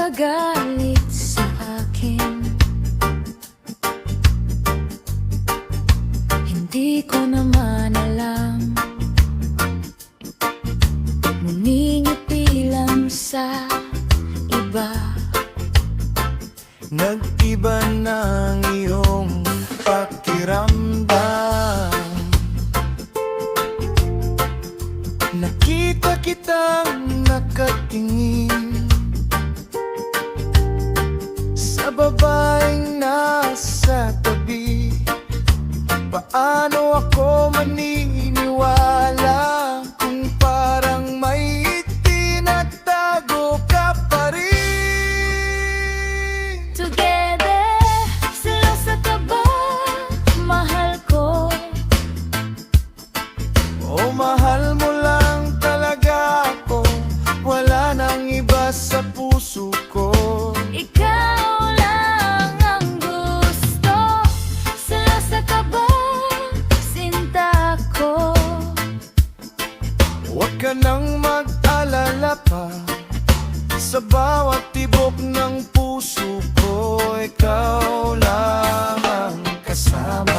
nagagalit sa akin. Hindi ko naman alam, ngumingiti lang sa iba. Nag-iba ng iyong pakiramdam. Nakita kitang nakatingin sa babaeng nasa tabi. Paano ako maniniwala kung parang may itinatago ka pa rin? Together, selosa ka ba, mahal ko? O mahal mo lang talaga ako, wala nang iba sa puso ko. Ikaw lang ang gusto. Selosa ka ba, sinta ko? Huwag ka nang mag-alala pa, sa bawat tibok ng puso ko, ikaw lang ang kasama.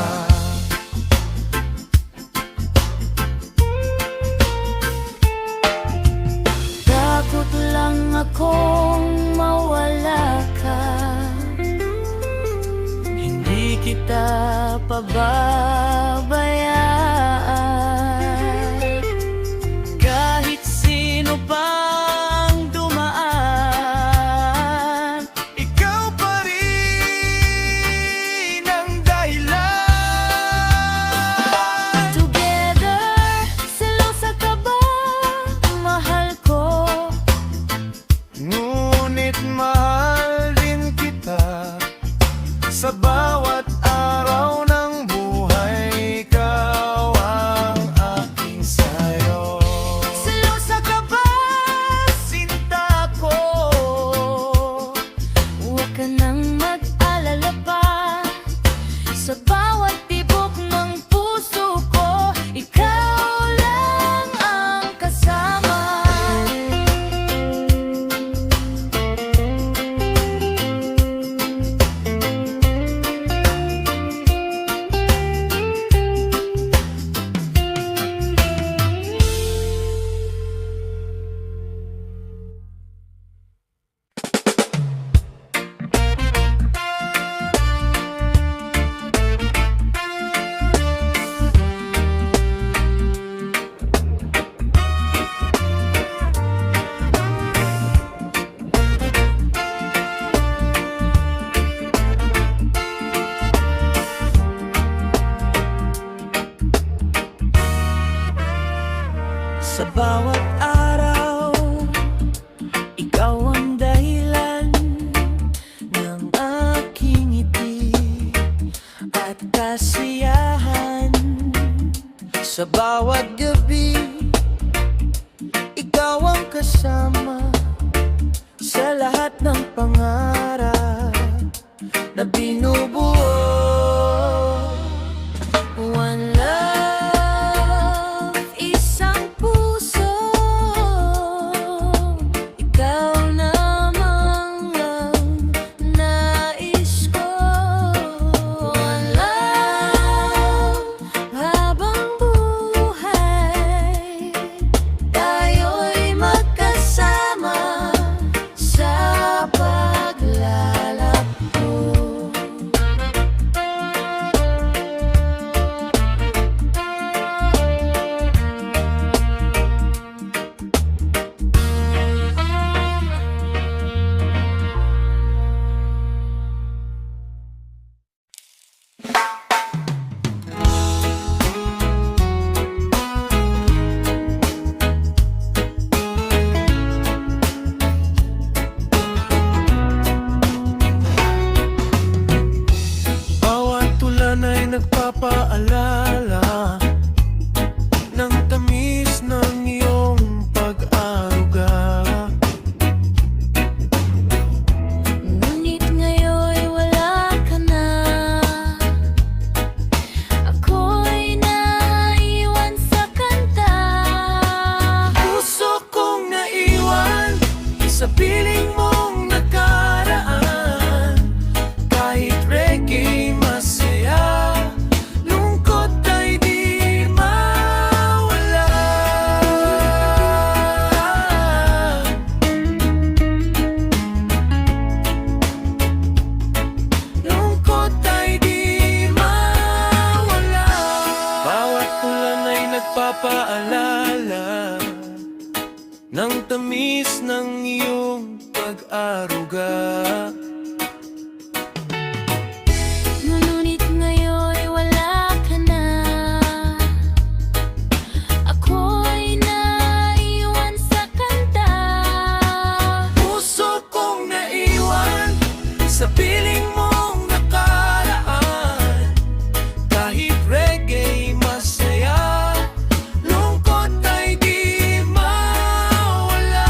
Takot lang akong mawala ka, hindi kita pababayaan. Kahit sino pang dumaan, Ikaw pa rin ang dahilan. together, selosa ka ba, mahal ko? Ngunit mahal din kita, sa bawat araw ng buhay, ikaw ang aking sayo. Selosa ka ba, Sinta ko, huwag ka nang mag-alala pa, sa bawat tibok ng puso ko, ikaw lang ang kasama. sa bawat araw, ikaw ang dahilan ng aking ngiti at kasiyahan. Sa bawat gabi, ikaw ang kasama sa lahat ng pangarap na binubuo. One love, isang puso, ikaw namang ang nais ko. One love, habang buhay ng tamis ng iyong pag-aruga. Ngunit ngayon'y wala ka na. Ako'y naiwan sa kanta. Puso kong naiwan sa piling mong nakaraan. Kahit reggae masaya, lungkot ay di mawala.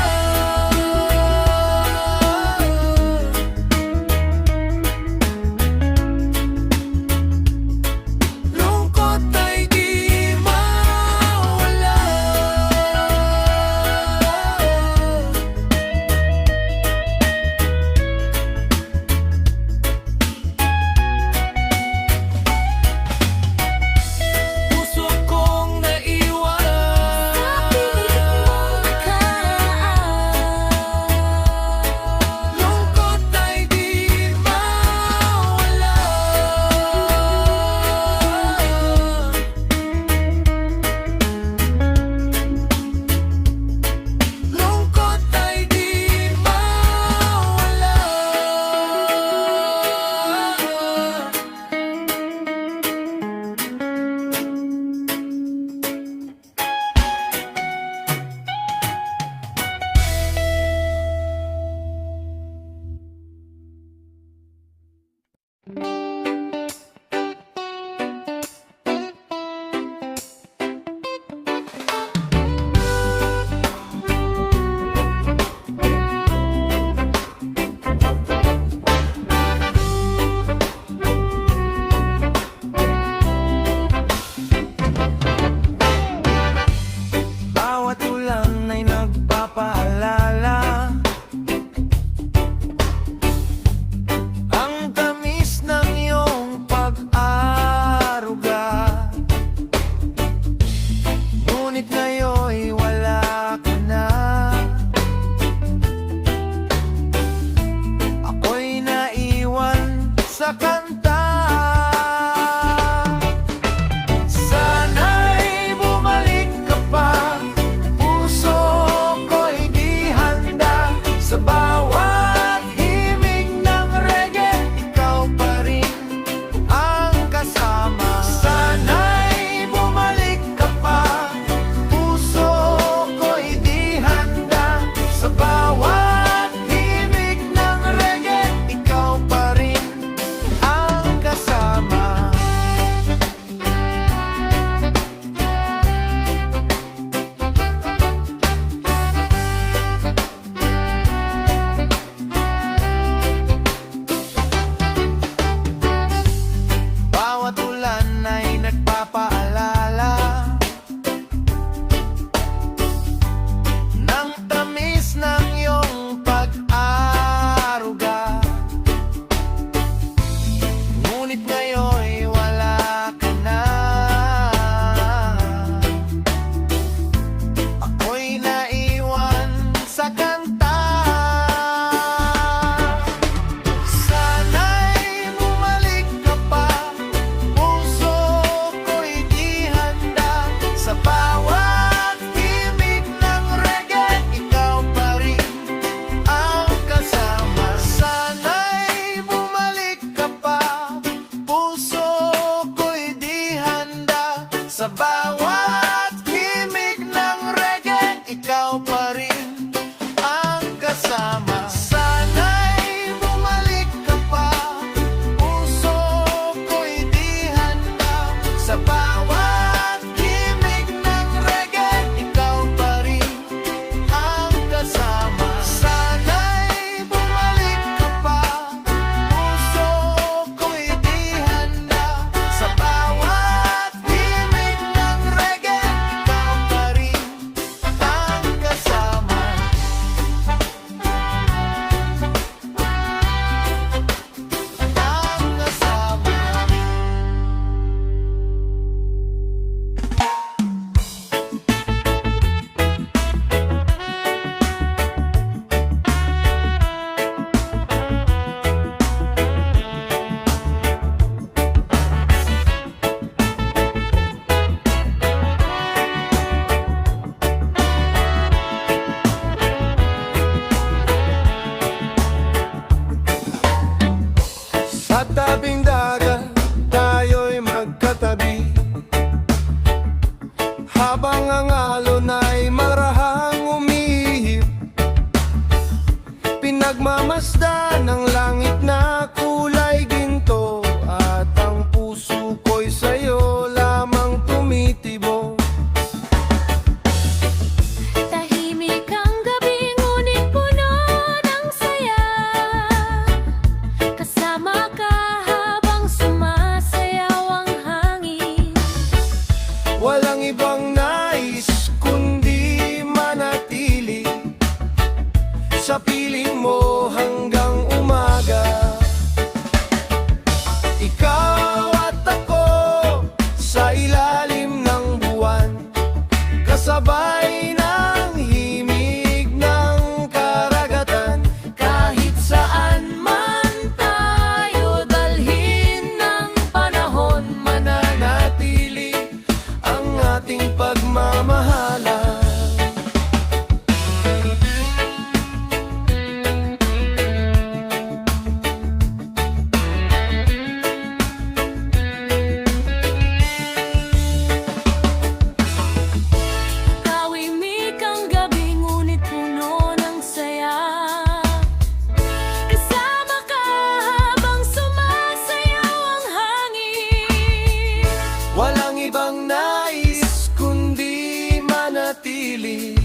mananatili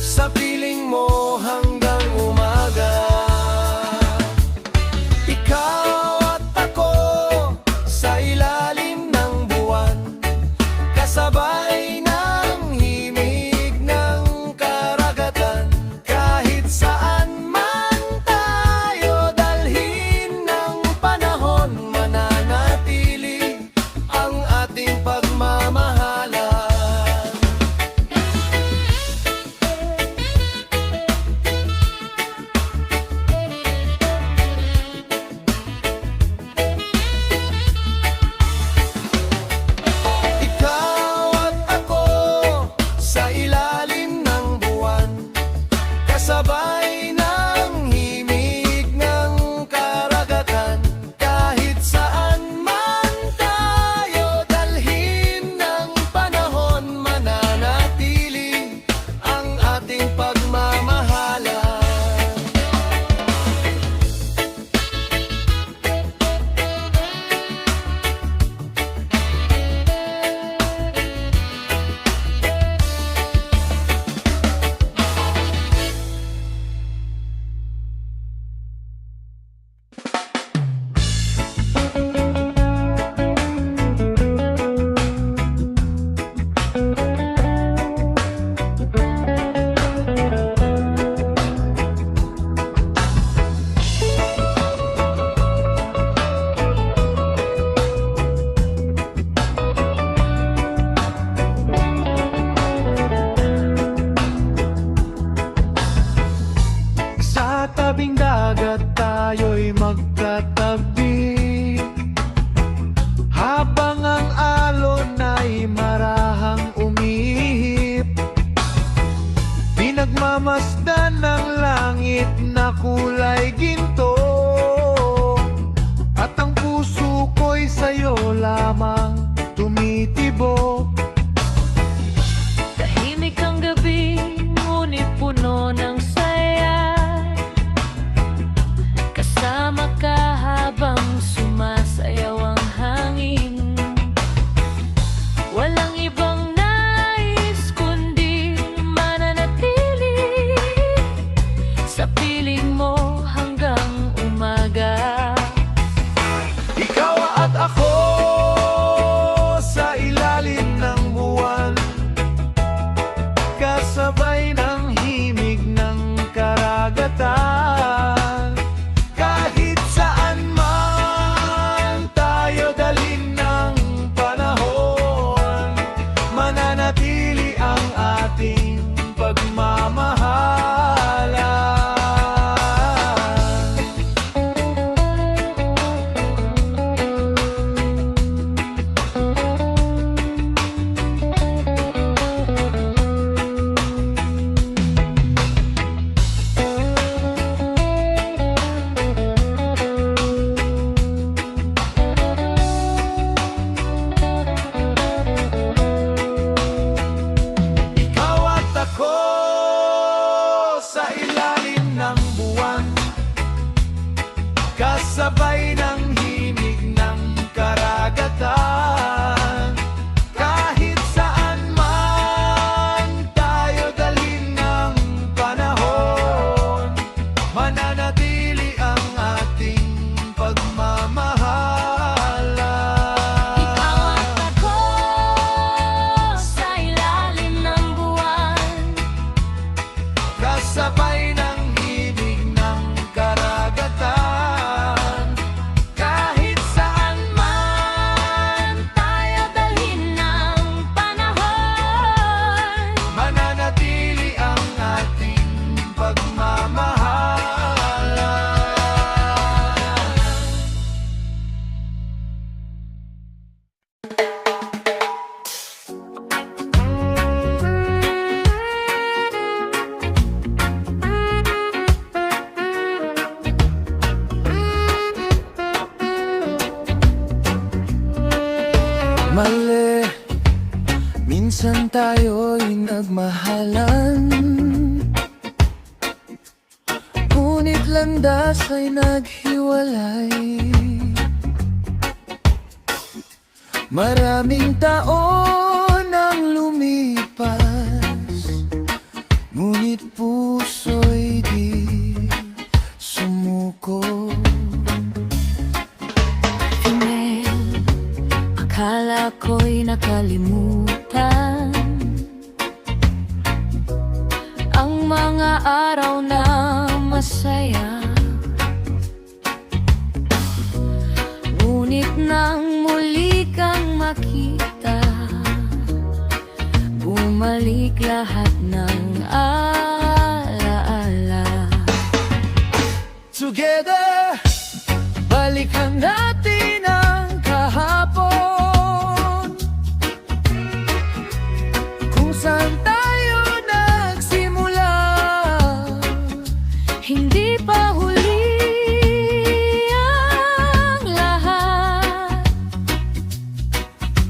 sa piling mo hanggang umaga. Ikaw at ako sa ilalim ng buwan, kasabay ng himig ng karagatan. Kahit saan man tayo dalhin ng panahon, mananatili ang ating pagmamahalan. Ikaw at ako sa ilalim ng buwan, kasabay ng himig ng karagatan. Kahit saan man tayo dalhin ng panahon, mananatili ang ating pagmamahalan. Sa tabing dagat tayo'y magkatabi, habang ang alon ay marahang umihip. Pinagmamasdan ng langit na kulay ginto, at ang puso ko'y sa'yo lamang tumitibok. Tahimik ang gabi, ngunit puno ng saya. Kasama ka habang sumasayaw ang hangin. Walang ibang nais kundi mananatili sa piling mo hanggang umaga. Ikaw at ako sa ilalim ng buwan, kasabay ng himig ng karagatan. Kahit saan man tayo dalhin ng panahon, mananatili ang ating pagmamahalan. Ikaw at ako sa ilalim ng buwan, kasabay ng himig ng karagatan. Kahit saan man tayo dalhin ng panahon, mananatili ang ating pagmamahalan. Ikaw at ako sa ilalim ng buwan, Kasabay ng himig ng karagatan. Kahit saan man tayo dalhin ng panahon. mananatili ang ating pagmamahalan. Mali, minsan tayo'y nagmahalan, ngunit landas ay naghiwalay. Maraming taon ang lumipas, mga araw na masaya. Ngunit nang muli kang makita, bumalik lahat ng alaala. Together, balikan natin ang kahapon, kung saan tayo nagsimula. Hindi pa huli ang lahat,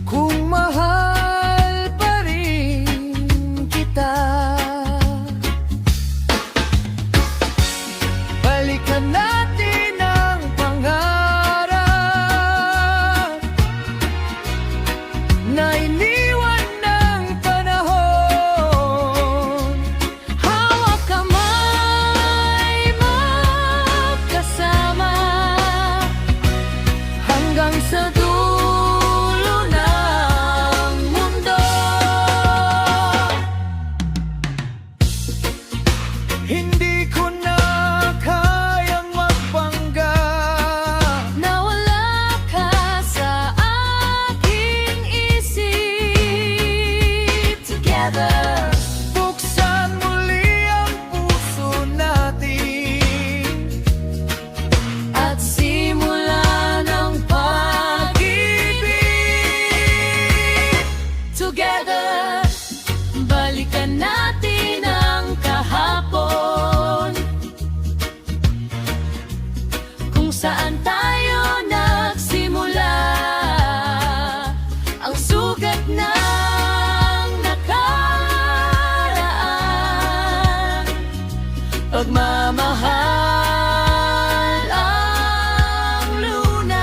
Kung mahal pa rin kita, balikan natin ang pangarap na iniwan ng panahon. hawak kamay magkasama Hanggang sa dulo ng mundo. Hindi ko na kayang magpanggap nawala ka sa aking isip. Together, buksan muli ang puso natin at simula ng pag-ibig. Together, balikan natin ang kahapon, kung saan tayo nagsimula. Ang sugat ng nakaraan, pagmamahal ang lunas.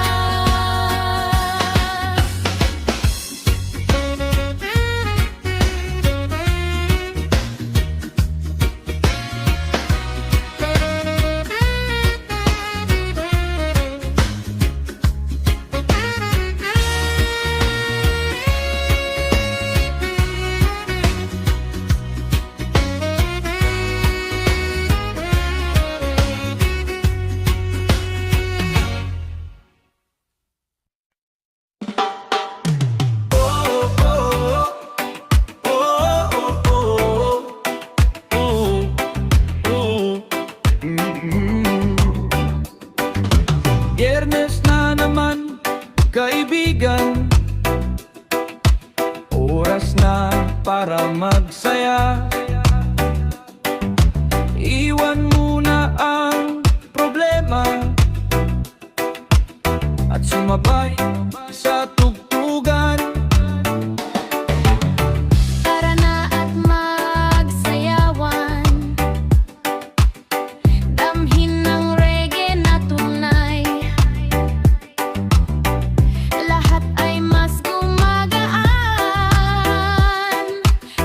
Biyernes na naman, kaibigan. Oras na para magsaya. Iwan muna ang problema at sumabay sa tugtugan. Tara na at magsayawan, damhin ng reggae na tunay. Lahat ay mas gumagaan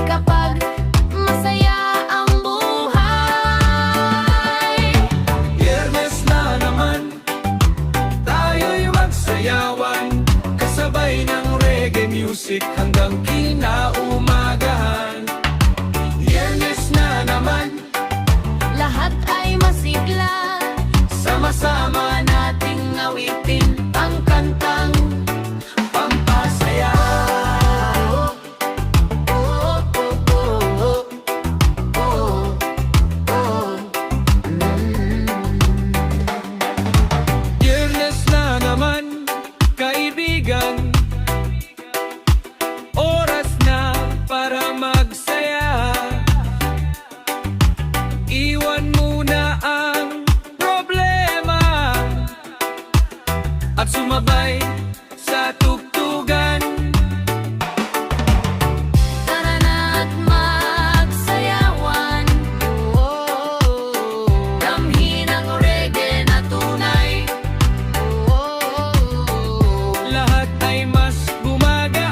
kapag masaya ang buhay. Biyernes na naman, tayo'y magsayawan, kasabay ng reggae music hanggang kinaumagahan. Biyernes na naman, Lahat ay masigla, sama-sama nating awitin ang kantang pampasaya. Biyernes na naman, kaibigan. Oras na para magsaya. Iwan muna ang problema at sumabay sa tugtugan. Tara na at magsayawan, damhin ang reggae na tunay. Lahat ay mas gumagaan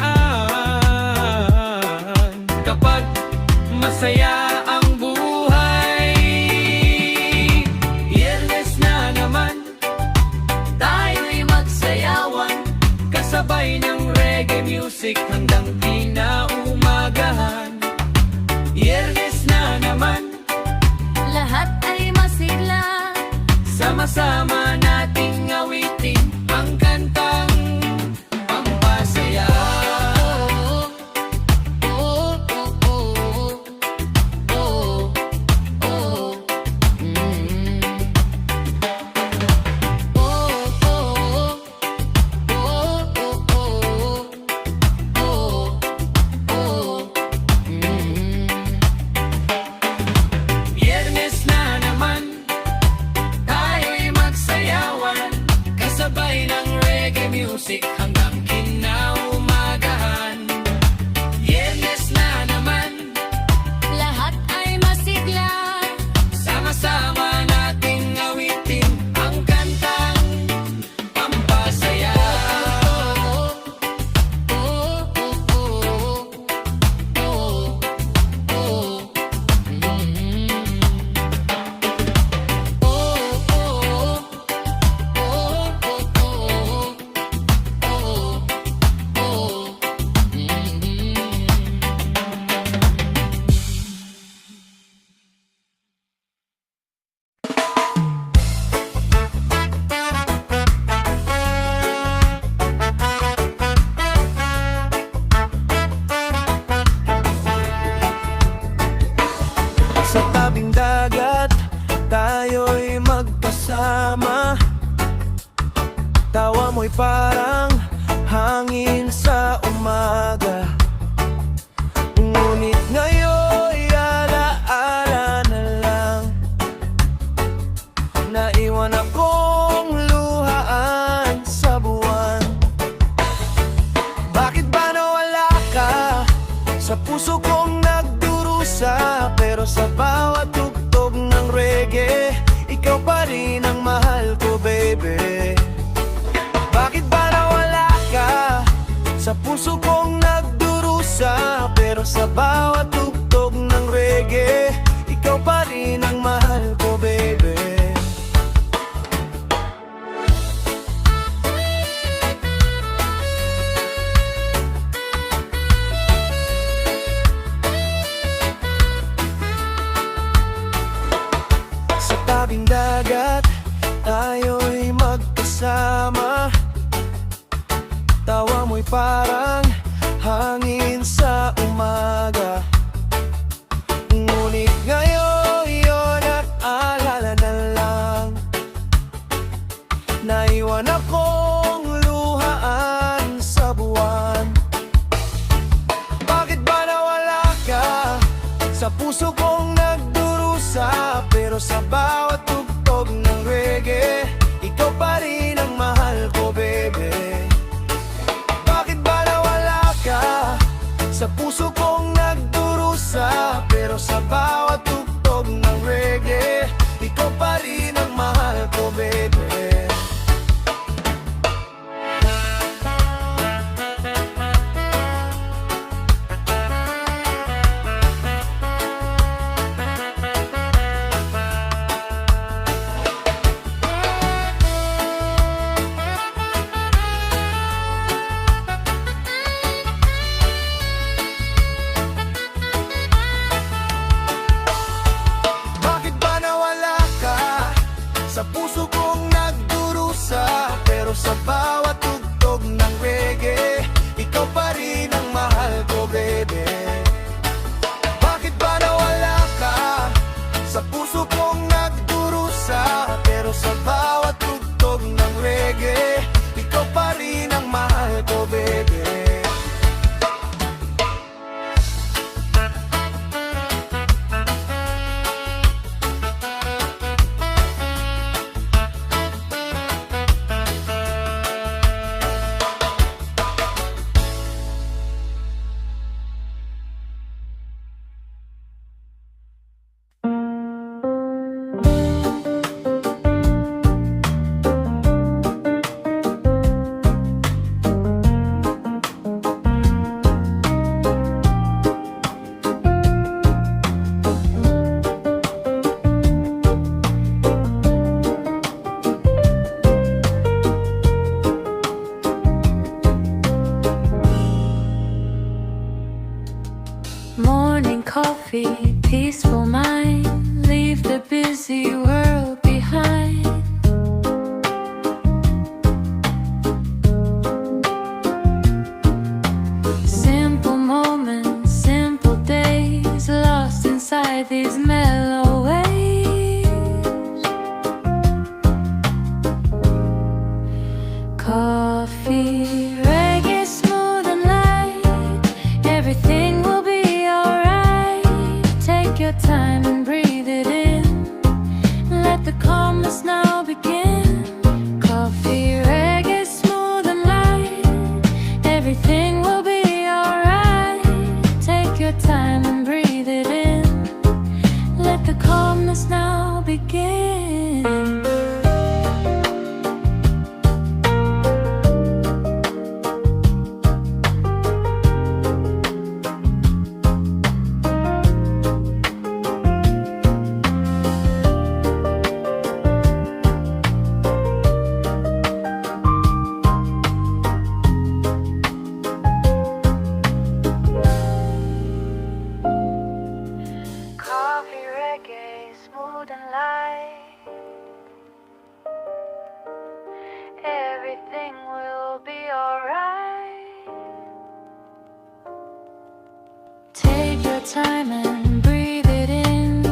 kapag masaya ang buhay. Biyernes na naman, Tayo'y magsayawan, kasabay ng reggae music hanggang kinaumagahan. Biyernes na naman, tayo'y magkasama. Tawa mo'y parang hangin sa umaga. Ngunit ngayon'y alaala na lang. Naiwan akong luhaan sa buwan. Bakit ba nawala ka? Sa puso kong nagdurusa, pero sa bawat tugtog ng reggae, ikaw pa rin ang mahal ko, baby. Bakit ba nawala ka? Sa puso kong nagdurusa, pero sa bawat tugtog ng reggae, ikaw pa rin ang mahal ko, baby. Sa tabing dagat, tayo'y magkasama. Tawa mo'y parang hangin sa umaga. Ngunit ngayon yun at alala na lang. Naiwan akong luhaan sa buwan. Bakit ba nawala ka? Sa puso kong nagdurusa, pero sa bawat tugtog ng reggae, ikaw pa rin ang mahal ko, baby. Sa puso kong nagdurusa, pero sa bawat tugtog ng reggae, ikaw pa rin ang mahal ko, baby. Sa puso kong nagdurusa, pero sa bawat tugtog ng reggae, ikaw pa rin ang mahal ko, baby. Bakit ba nawala ka? Sa puso kong nagdurusa, pero sa bawat tugtog ng reggae, ikaw pa rin ang mahal ko, baby. Morning coffee, peaceful mind, leave the busy world behind. Simple moments, simple days, lost inside these mellow waves. Coffee, reggae, smooth and light, everything will be your time and breathe it in. Let the calmness now begin. Coffee, reggae, smooth and light, everything will be alright. Take your time and breathe it in. Let the calmness now begin. Smooth and light, everything will be alright. Take your time and breathe it in.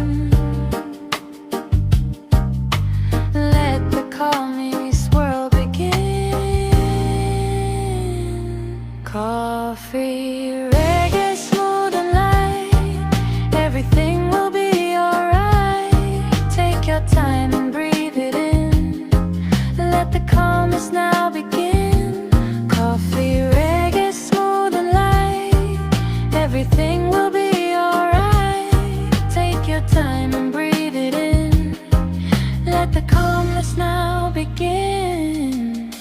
time and breathe it in. Let the calmness now begin.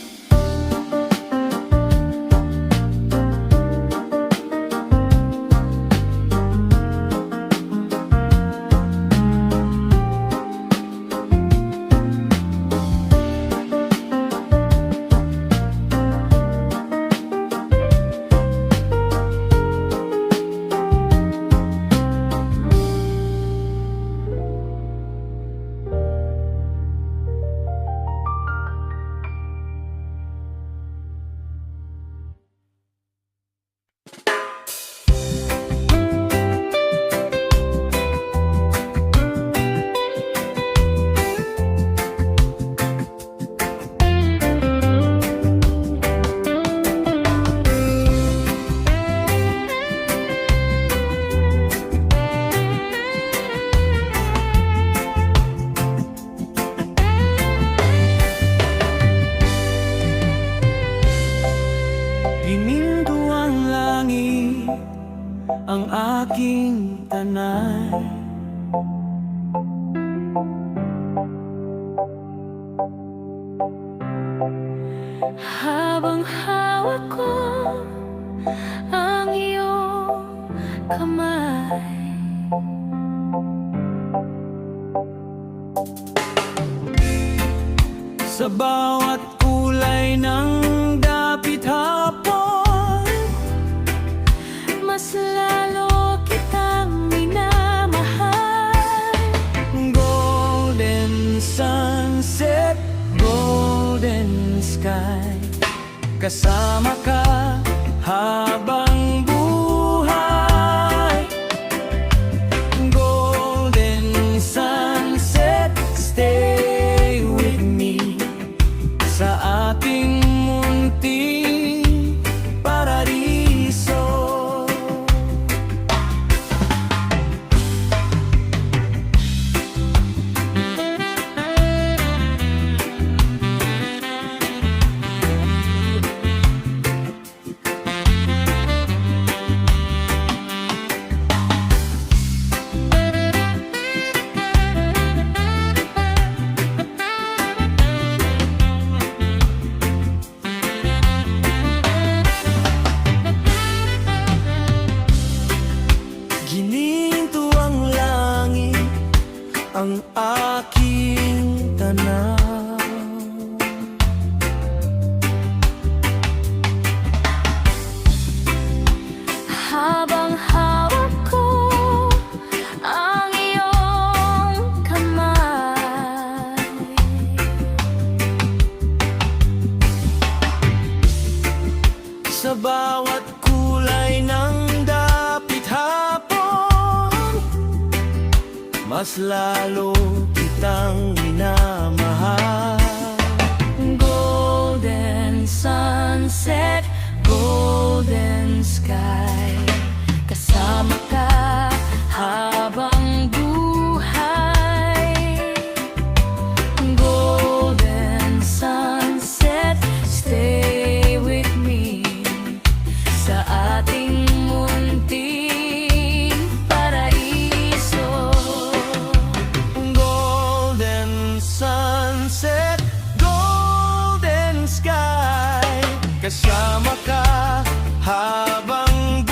Pinindo ang langit, ang aking tanay. Habang hawak ko ang iyong kamay, Sa bawat kulay ng dapit hapon, mas lalo kitang minamahal. golden sunset, golden sky, kasama ka habang buhay. Golden sunset, stay with me sa ating munting paradiso. Gininto ang langit, ang aking tanaw. Habang hawak ko ang iyong kamay, Sa bawat kulay ng dapit hapon, mas lalo kitang minamahal. golden sunset, golden sky, kasama ka habang buhay. Golden sunset, stay with me sa ating munting paraiso. Golden sunset, golden sky, kasama ka habang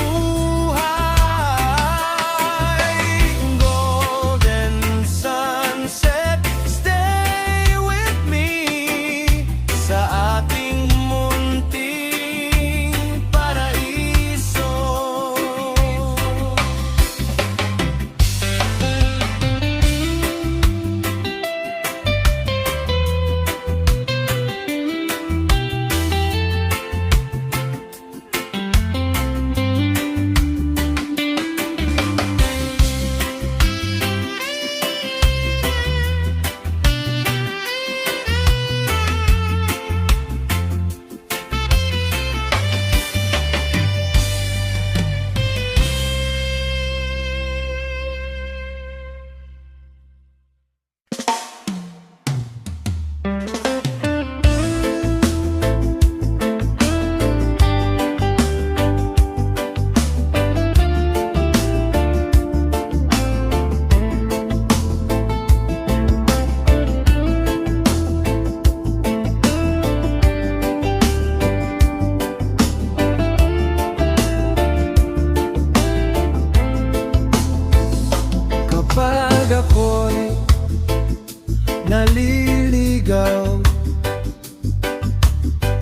naliligaw.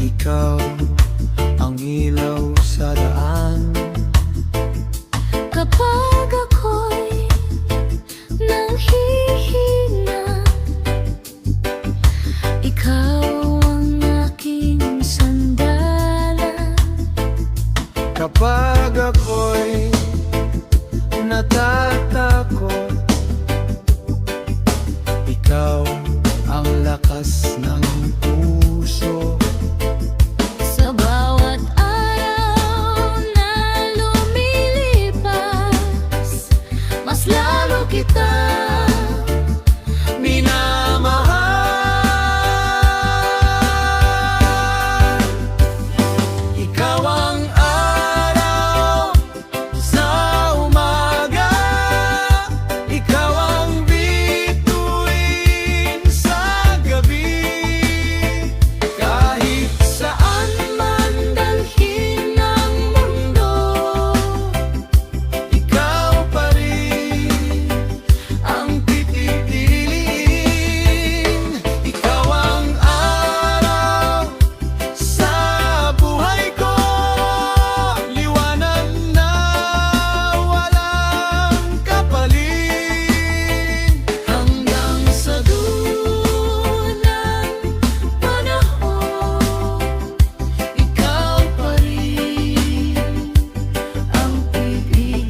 Ikaw ang ilaw sa daan. Kapag ako'y nanghihina, ikaw ang aking sandalan. Kapag ako'y natatakot, ikaw ang lakas ng puso. Sa bawat araw na lumilipas, mas lalo kita minamahal. Ikaw ang araw sa umaga, ikaw ang bituin sa gabi. Kahit saan man dalhin ng mundo, ikaw pa rin ang pipiliin. Ikaw ang araw sa buhay ko, liwanag na walang kapalit. hanggang sa dulo ng panahon, ikaw pa rin ang pipiliin.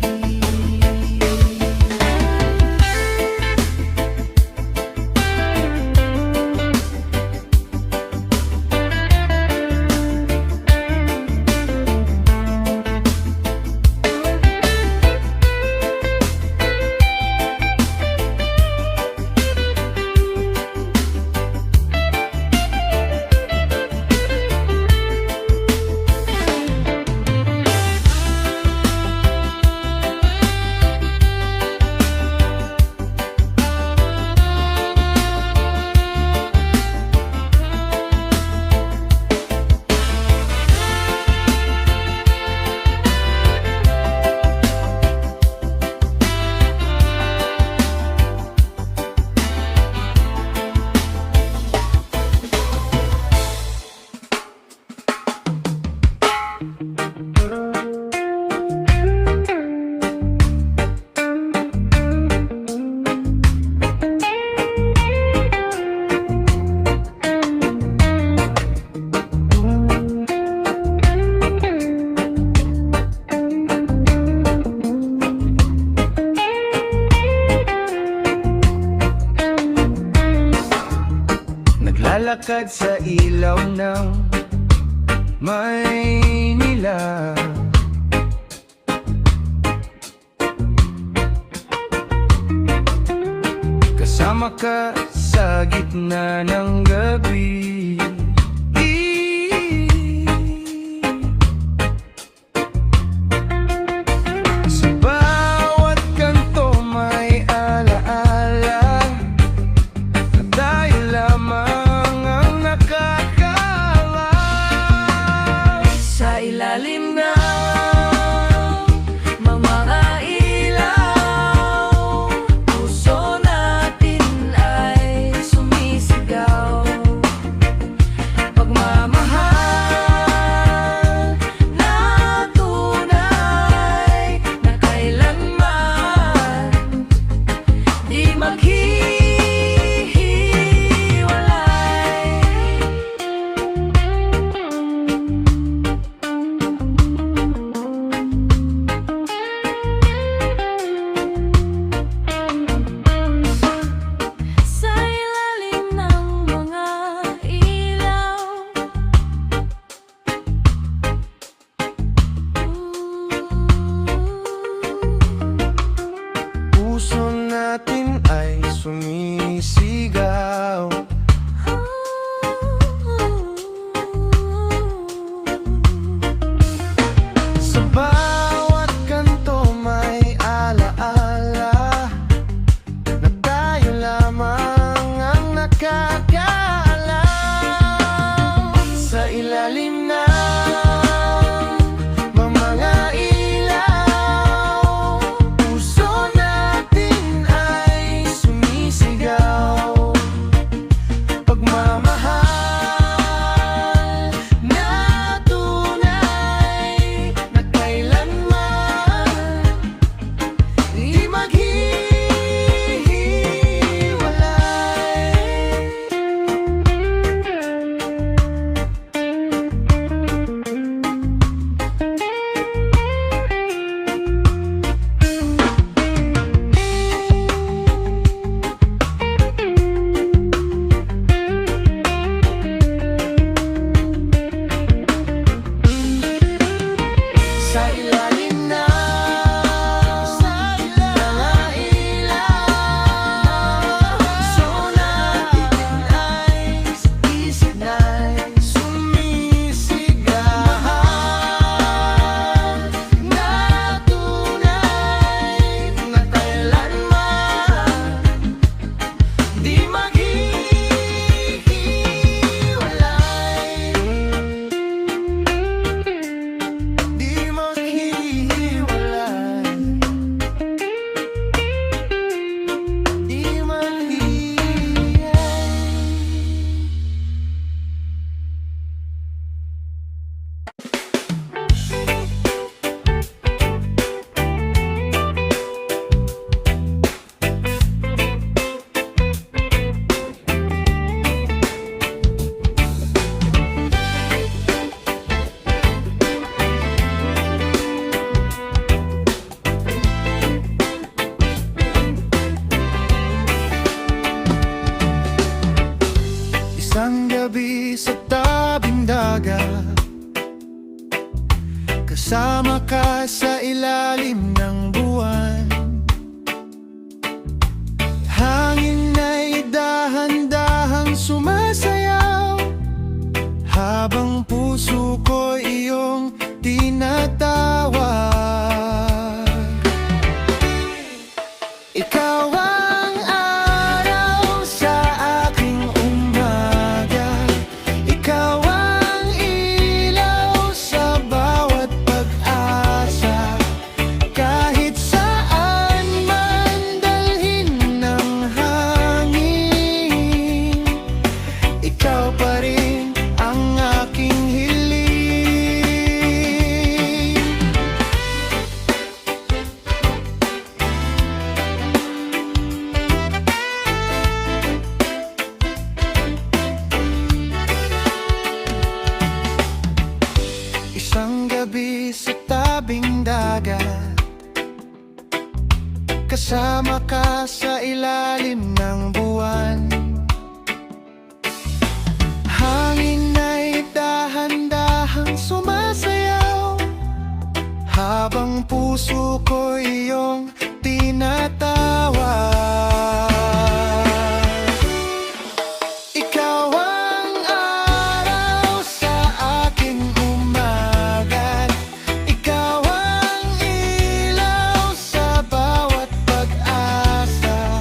Naglalakad sa ilaw ng Maynila, kasama ka sa gitna ng gabi. Sa bawat kanto may alaala na tayo lamang ang nakakaalam. Sa ilalim ng mga ilaw, puso natin ay sumisigaw. Pagmamahal na tunay, na kailanman di maghihiwalay. Sa ilalim ng mga ilaw, Puso natin ay sumisigaw. Sa bawat kanto may alaala na tayo lamang ang nakakaalam. Sa ilalim ng mga ilaw, puso natin ay sumisigaw. Habang puso ko iyong tinatawag, ikaw ang araw sa aking umaga, ikaw ang ilaw sa bawat pag-asa. Kahit saan man dalhin ng hangin, ikaw pa rin ang aking hiling. Isang gabi sa tabing dagat, kasama ka sa ilalim ng buwan. Hangin ay dahan-dahang sumasayaw, habang puso ko iyong tinatawag. Ikaw ang araw sa aking umaga, ikaw ang ilaw sa bawat pag-asa.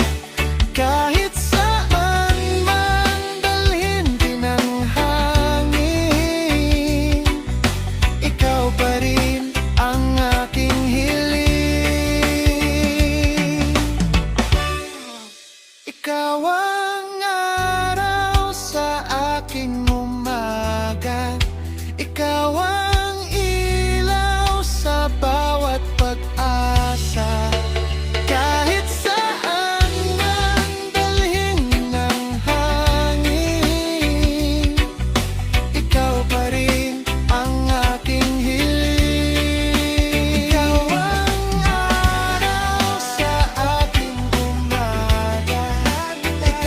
Kahit saan man dalhin din ang hangin, ikaw pa rin ang aking hiling. Ikaw ang araw sa aking umaga, ikaw ang ilaw sa bawat pag-asa. Kahit saan man dalhin ng hangin, ikaw pa rin ang aking hiling. Ikaw ang araw sa aking umaga, ikaw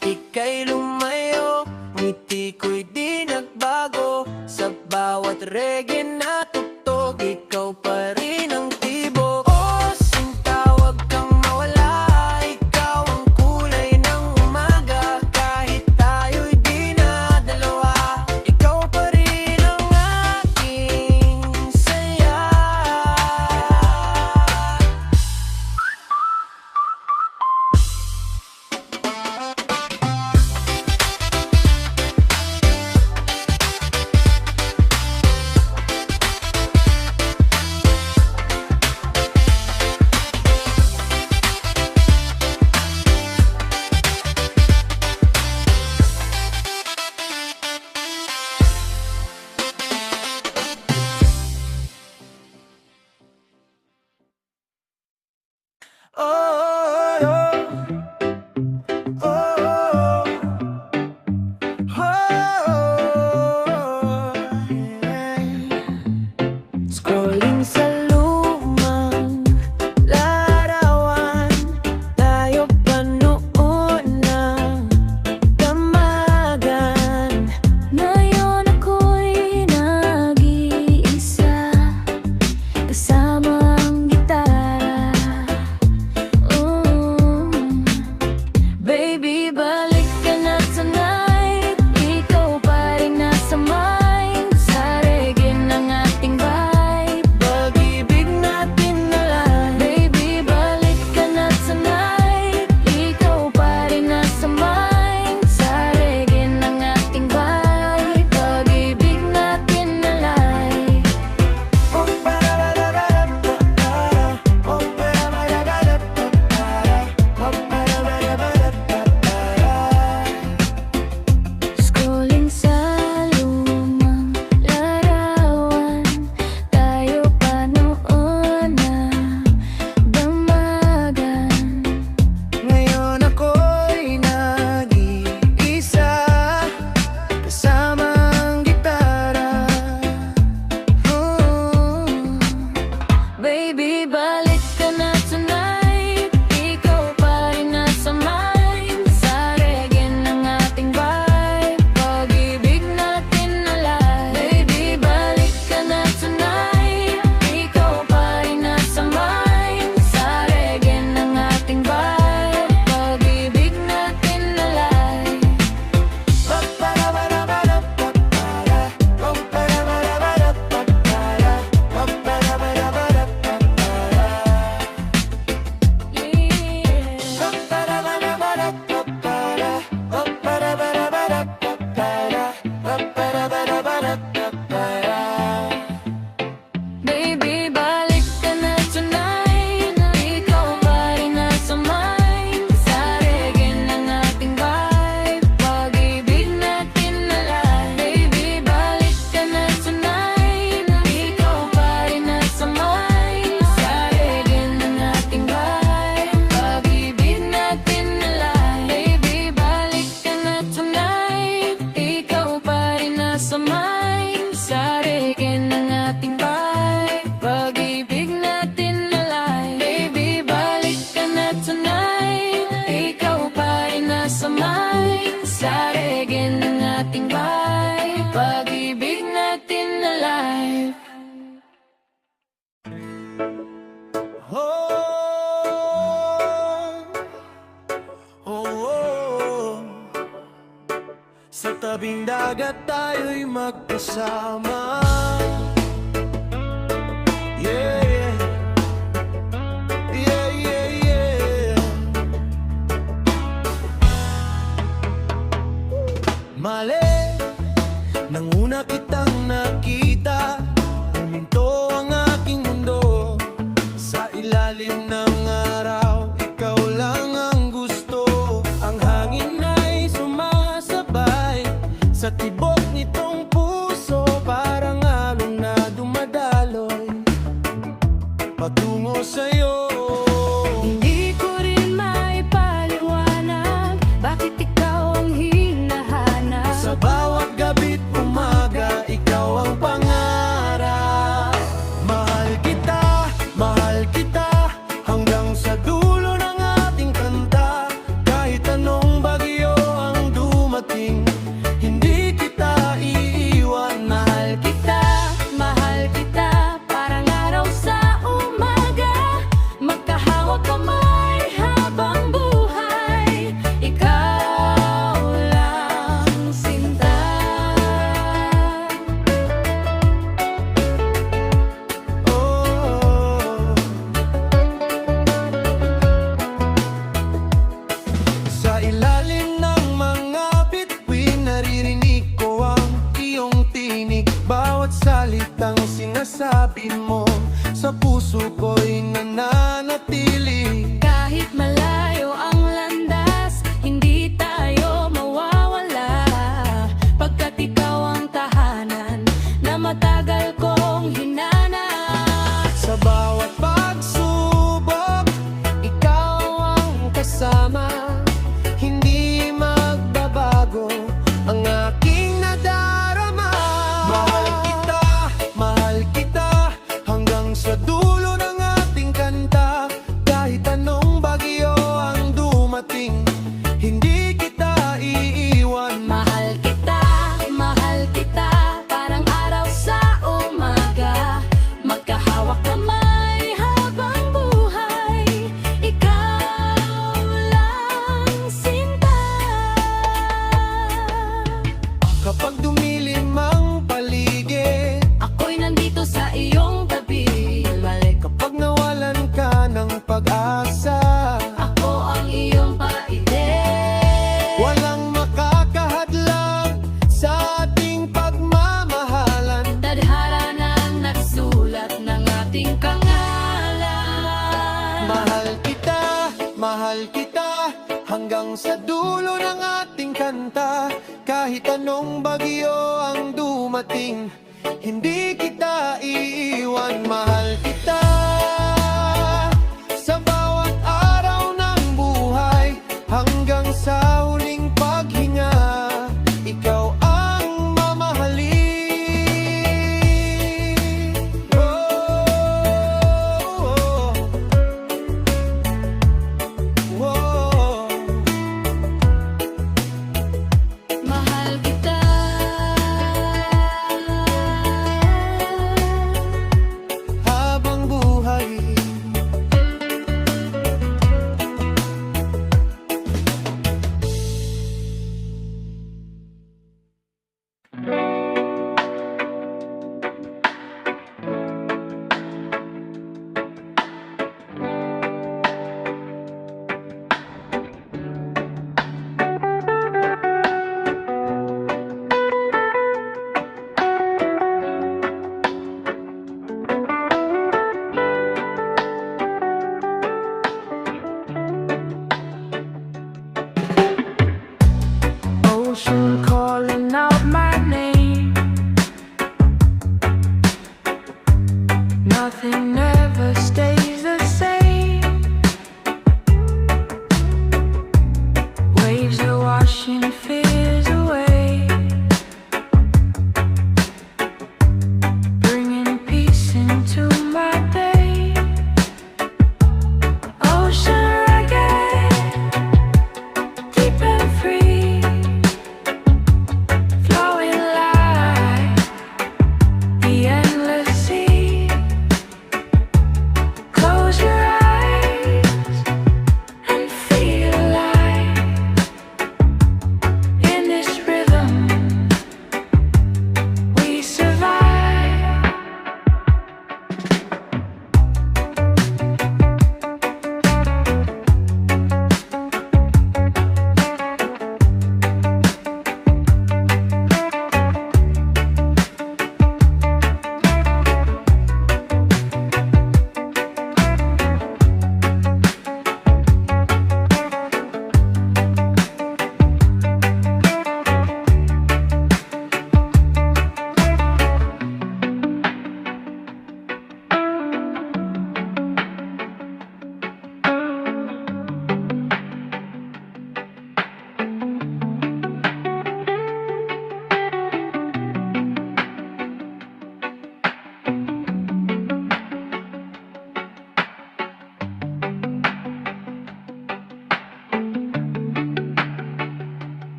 ika'y lumayo, ngiti ko'y di nagbago. Sa bawat reggae na tugtog, ikaw pa rin ang tibok. Oh, sinta, wag kang mawala, ikaw ang kulay ng umaga. Kahit tayo'y di na dalawa, ikaw pa rin ang aking saya. Scrolling sa lumang larawan, tayo pa noon ng damagan. Ngayon ako'y nag-iisa, kasama ang gitara. Baby, balik ka na tonight, ikaw pa rin nasa mind. Sa reggae ng ating vibe, Pag-ibig natin na lang. baby, balik ka na tonight, ikaw pa rin nasa mind. Sa reggae ng ating vibe, pag-ibig natin na live. Oh, para-ra-ra-ra-ra-ra-ra. Oh, para-ra-ra-ra-ra-ra-ra. Oh, para-ra-ra-ra-ra-ra-ra. Scrolling sa lumang larawan, tayo pa noon na damagan. Ngayon ako'y nag-iisa, kasama ang gitara. Baby, balik ka na tonight, ikaw pa rin nasa mind. Sa reggae ng ating vibe, pag-ibig natin na live. Baby, balik ka na tonight, ikaw pa rin nasa mind. Sa reggae ng ating vibe, pag-ibig natin na live. Oh, para-ra-ra-ra-ra-ra-ra. Oh, para-ra-ra-ra-ra-ra-ra. Oh, para-ra-ra-ra-ra-ra-ra. Yeah. Oh, para-ra-ra-ra-ra-ra-ra. Oh, para-ra-ra-ra-ra-ra-ra. Oh, para-ra-ra-ra-ra-ra-ra. Baby, balik ka na tonight, ikaw pa rin nasa mind. Sa reggae ng ating vibe, pag-ibig natin na live. Baby, balik ka na tonight, ikaw pa rin nasa mind. Sa reggae ng ating vibe, pag-ibig natin na live. Baby, balik ka na tonight, ikaw pa rin nasa mind. Sa reggae ng ating vibe, pag-ibig natin na live. Baby, balik ka na tonight, ikaw pa rin nasa mind. Sa reggae ng ating vibe, pag-ibig natin na live. Sa tabing dagat tayo'y magkasama. Yeah, yeah. Yeah, yeah, yeah. Mali, nang una kitang nakita, huminto ang aking mundo. Sa ilalim ng araw, ikaw lang ang gusto. Ang hangin ay sumasabay sa tibok nitong puso, parang alon na dumadaloy patungo sa'yo. Hindi ko rin maipaliwanag bakit ikaw ang hinahanap. Sa bawat gabi't umaga, ikaw ang pangarap. Mahal kita, hanggang sa dulo ng ating kanta. Kahit anong bagyo atin mo sa puso ko'y nananatili. Kahit malayo ang landas, hindi tayo mawawala. Pagkat ikaw ang tahanan na matagal kong hinanap. Sa bawat pagsubok, ikaw ang kasama. Hindi magbabago ang aking nadarama. Mahal kita, hanggang sa dulo ng ating kanta. Kahit anong bagyo ang dumating, hindi kita iiwan. Mahal kita, parang araw sa umaga. Magkahawak kamay habang buhay, ikaw lang sinta. Kapag dumilim ang paligid, Ako'y nandito sa iyong tabi. kapag nawalan ka ng pag-asa, Ako ang iyong paide. walang makakahadlang sa ating pagmamahalan. Tadhana ng nagsulat ng ating kangalan. Mahal kita, hanggang sa dulo ng ating kanta. Kahit anong bagyo ang dumating, hindi kita iiwan. Mahal kita sa bawat araw ng buhay, hanggang sa huling paghinga, ikaw ang mamahalin. Mahal kita. Habang buhay, Ocean calling out my name. Nothing ever stays the same. Waves are washing fears away, bringing peace into my day. Ocean reggae, deep and free, flowing like the endless sea. Close your eyes and feel alive in this rhythm. We survive.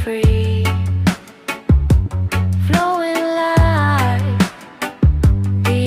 free, flowing like the